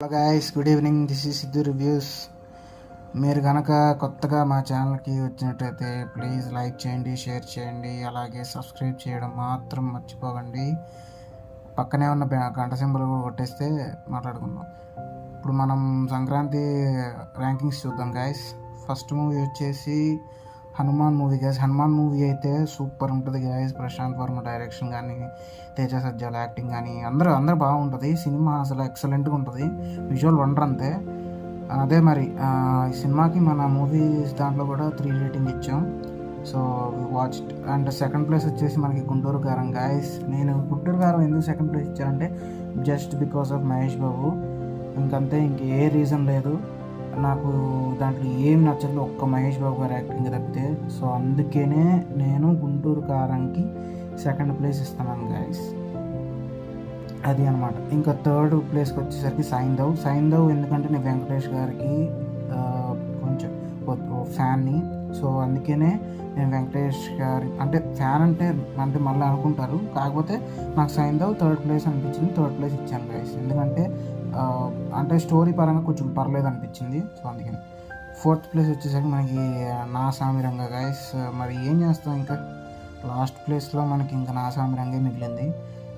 Hello guys, good evening. This is Siddhu reviews. మీరు కనుక కొత్తగా మా ఛానల్కి వచ్చినట్టయితే ప్లీజ్ లైక్ చేయండి, షేర్ చేయండి, అలాగే సబ్స్క్రైబ్ చేయడం మాత్రం మర్చిపోకండి. పక్కనే ఉన్న గంట సింబల్ కూడా కొట్టేస్తే మాట్లాడుకుందాం. ఇప్పుడు మనం సంక్రాంతి ర్యాంకింగ్స్ చూద్దాం గైస్. ఫస్ట్ మూవీ వచ్చేసి Hanuman movie guys. Hanuman movie అయితే సూపర్ ఉంటుంది గైస్. ప్రశాంత్ వర్మ డైరెక్షన్ కానీ, తేజ సజ్జాల యాక్టింగ్ కానీ అందరూ బాగుంటుంది. సినిమా అసలు ఎక్సలెంట్గా ఉంటుంది. విజువల్ వండర్ అంతే. అదే మరి ఈ సినిమాకి మన మూవీస్ దాంట్లో కూడా 3 రేటింగ్ ఇచ్చాం. So watch. And second place వచ్చేసి మనకి గుంటూరు కారం గైస్. నేను గుంటూరు కారం ఎందుకు సెకండ్ ప్లేస్ ఇచ్చానంటే just because of Mahesh Babu. ఇంకంతే, ఇంకే రీజన్ లేదు. నాకు దాంట్లో ఏం నచ్చలేదు, ఒక్క మహేష్ బాబు గారి యాక్టింగ్ తప్పితే. సో అందుకనే నేను గుంటూరు కారంకి సెకండ్ ప్లేస్ ఇస్తున్నాను గైస్. అది అనమాట. ఇంకా థర్డ్ ప్లేస్కి వచ్చేసరికి సైంధవ్ ఎందుకంటే నేను వెంకటేష్ గారికి కొంచెం ఫ్యాన్ని. సో అందుకనే నేను వెంకటేష్ గారి ఫ్యాన్ అంటే మళ్ళీ అనుకుంటారు. కాకపోతే నాకు సైంధవ్ థర్డ్ ప్లేస్ అనిపించింది, థర్డ్ ప్లేస్ ఇచ్చాను గైస్. ఎందుకంటే స్టోరీ పరంగా కొంచెం పర్లేదు అనిపించింది. సో అందుకని ఫోర్త్ ప్లేస్ వచ్చేసరికి మనకి నా సామిరంగా గైస్. మరి ఏం చేస్తాం, ఇంకా లాస్ట్ ప్లేస్లో మనకి ఇంకా నా సామిరంగే మిగిలింది.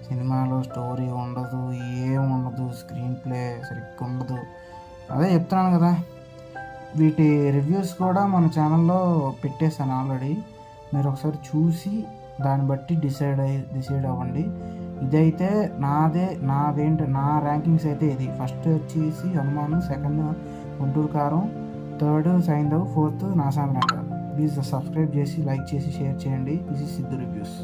సినిమాలో స్టోరీ ఉండదు, ఏం ఉండదు, స్క్రీన్ ప్లే సరిగ్గా ఉండదు. అదే చెప్తున్నాను కదా, వీటి రివ్యూస్ కూడా మన ఛానల్లో పెట్టేశాను ఆల్రెడీ. మీరు ఒకసారి చూసి దాన్ని బట్టి డిసైడ్ అవ్వండి. ఇదైతే నా ర్యాంకింగ్స్ అయితే ఇది. ఫస్ట్ వచ్చేసి హనుమాను, సెకండ్ గుంటూరు కారం, థర్డ్ సైంధవ్, ఫోర్త్ నా సామిరంగా. ప్లీజ్ సబ్స్క్రైబ్ చేసి, లైక్ చేసి, షేర్ చేయండి. This is Siddhu reviews.